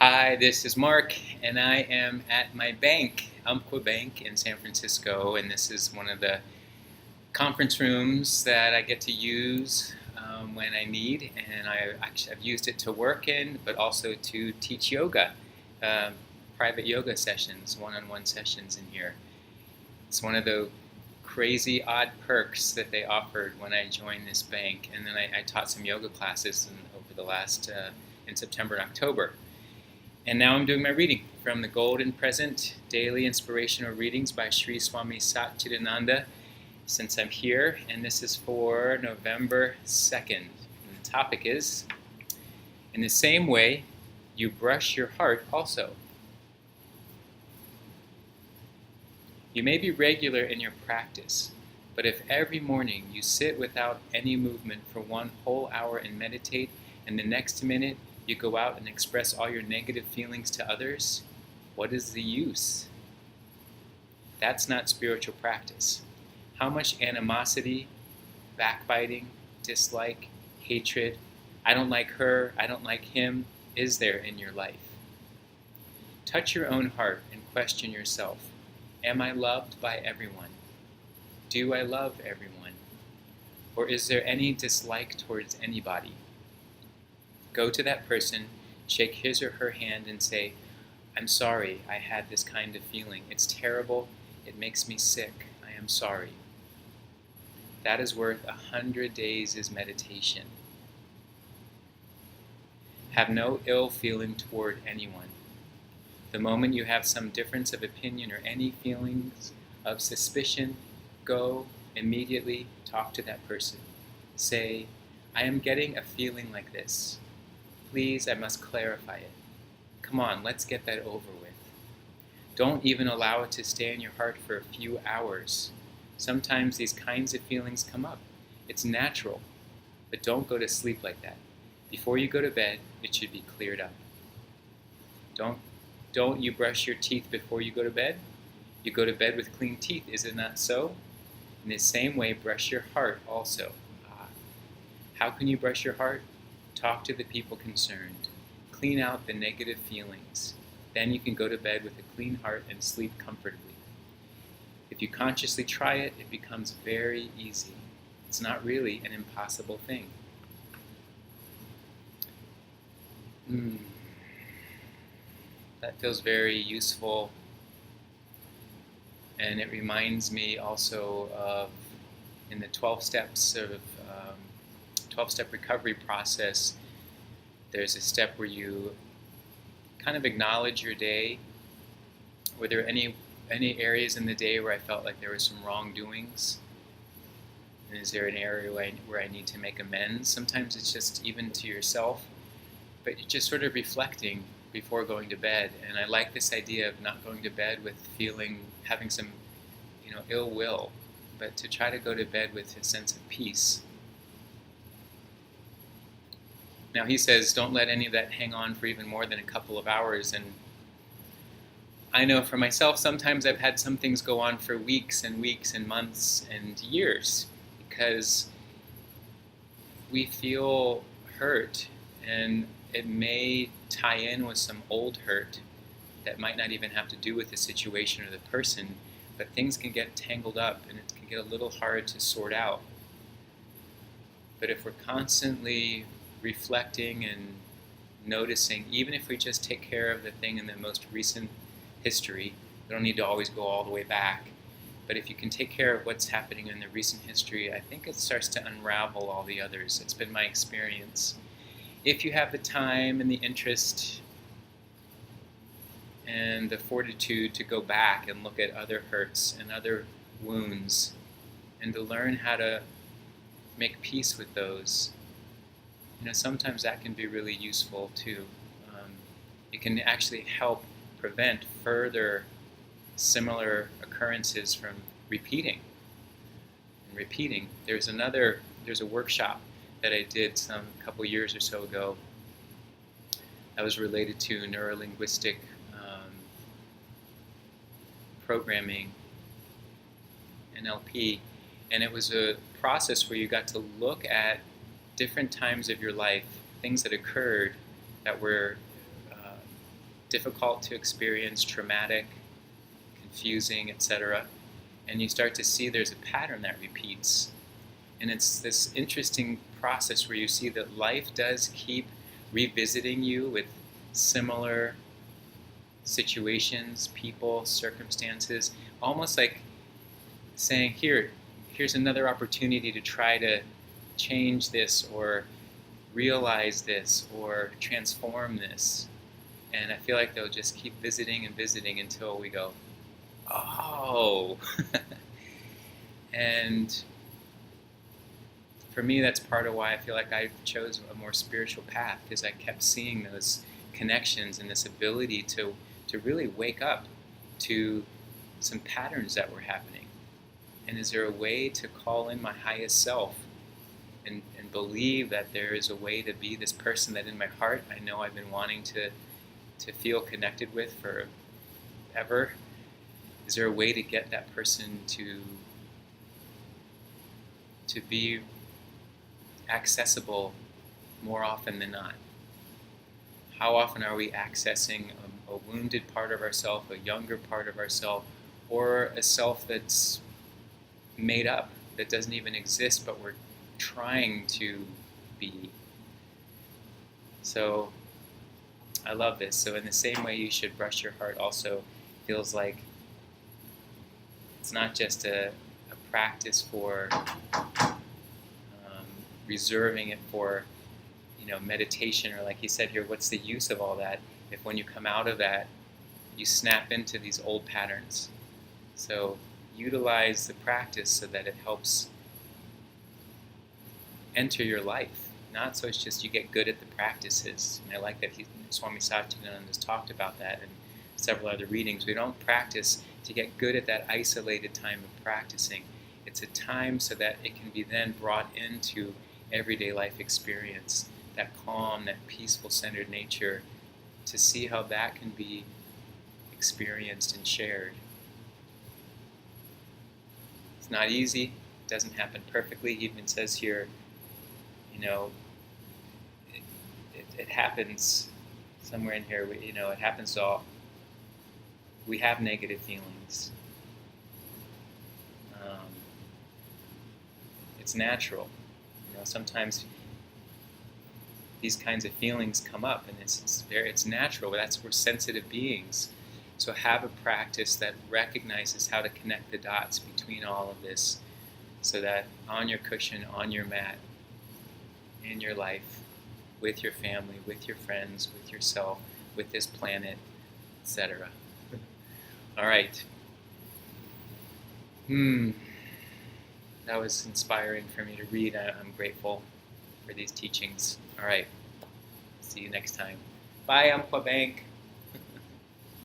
Hi, this is Mark, and I am at my bank, Umpqua Bank in San Francisco, and this is one of the conference rooms that I get to use when I need, and I've used it to work in, but also to teach yoga, private yoga sessions, one-on-one sessions in here. It's one of the crazy odd perks that they offered when I joined this bank, and then I taught some yoga classes over the last in September and October. And now I'm doing my reading from the Golden Present Daily Inspirational Readings by Sri Swami Satchidananda, since I'm here, and this is for November 2nd. And the topic is, in the same way, you brush your heart also. You may be regular in your practice, but if every morning you sit without any movement for one whole hour and meditate, and the next minute you go out and express all your negative feelings to others, what is the use? That's not spiritual practice. How much animosity, backbiting, dislike, hatred, I don't like her, I don't like him, is there in your life? Touch your own heart and question yourself. Am I loved by everyone? Do I love everyone? Or is there any dislike towards anybody? Go to that person, shake his or her hand and say, I'm sorry I had this kind of feeling. It's terrible. It makes me sick. I am sorry. That is worth 100 days' meditation. Have no ill feeling toward anyone. The moment you have some difference of opinion or any feelings of suspicion, go immediately talk to that person. Say, I am getting a feeling like this. Please, I must clarify it. Come on, let's get that over with. Don't even allow it to stay in your heart for a few hours. Sometimes these kinds of feelings come up. It's natural, but don't go to sleep like that. Before you go to bed, it should be cleared up. Don't you brush your teeth before you go to bed? You go to bed with clean teeth, is it not so? In the same way, brush your heart also. How can you brush your heart? Talk to the people concerned. Clean out the negative feelings. Then you can go to bed with a clean heart and sleep comfortably. If you consciously try it, it becomes very easy. It's not really an impossible thing. That feels very useful, and it reminds me also of in the 12 steps of 12-step recovery process, there's a step where you kind of acknowledge your day. Were there any areas in the day where I felt like there were some wrongdoings? And is there an area where I need to make amends? Sometimes it's just even to yourself, but you're just sort of reflecting before going to bed. And I like this idea of not going to bed with having some, ill will, but to try to go to bed with a sense of peace. Now he says, don't let any of that hang on for even more than a couple of hours. And I know for myself, sometimes I've had some things go on for weeks and weeks and months and years because we feel hurt, and it may tie in with some old hurt that might not even have to do with the situation or the person, but things can get tangled up and it can get a little hard to sort out. But if we're constantly reflecting and noticing, even if we just take care of the thing in the most recent history, we don't need to always go all the way back, but if you can take care of what's happening in the recent history, I think it starts to unravel all the others. It's been my experience. If you have the time and the interest and the fortitude to go back and look at other hurts and other wounds and to learn how to make peace with those, sometimes that can be really useful too. It can actually help prevent further similar occurrences from repeating. And repeating. There's a workshop that I did a couple years or so ago that was related to neurolinguistic programming, NLP, and it was a process where you got to look at different times of your life, things that occurred that were difficult to experience, traumatic, confusing, etc. And you start to see there's a pattern that repeats. And it's this interesting process where you see that life does keep revisiting you with similar situations, people, circumstances, almost like saying, here's another opportunity to try to change this or realize this or transform this. And I feel like they'll just keep visiting and visiting until we go, oh. And for me, that's part of why I feel like I chose a more spiritual path, because I kept seeing those connections and this ability to really wake up to some patterns that were happening. And is there a way to call in my highest self and believe that there is a way to be this person that in my heart I know I've been wanting to feel connected with forever? Is there a way to get that person to be accessible more often than not? How often are we accessing a wounded part of ourself, a younger part of ourself, or a self that's made up, that doesn't even exist, but we're trying to be? So I love this. So in the same way you should brush your heart also feels like it's not just a practice for reserving it for meditation, or like he said here, what's the use of all that if when you come out of that you snap into these old patterns? So utilize the practice so that it helps enter your life, not so it's just you get good at the practices. And I like that Swami Satchidananda has talked about that in several other readings. We don't practice to get good at that isolated time of practicing. It's a time so that it can be then brought into everyday life experience, that calm, that peaceful, centered nature, to see how that can be experienced and shared. It's not easy. It doesn't happen perfectly. He even says here, it happens somewhere in here. It happens to all. We have negative feelings. It's natural. Sometimes these kinds of feelings come up, and it's natural. We're sensitive beings. So have a practice that recognizes how to connect the dots between all of this, so that on your cushion, on your mat, in your life, with your family, with your friends, with yourself, with this planet, etc. All right. That was inspiring for me to read. I'm grateful for these teachings. All right. See you next time. Bye, Umpqua Bank.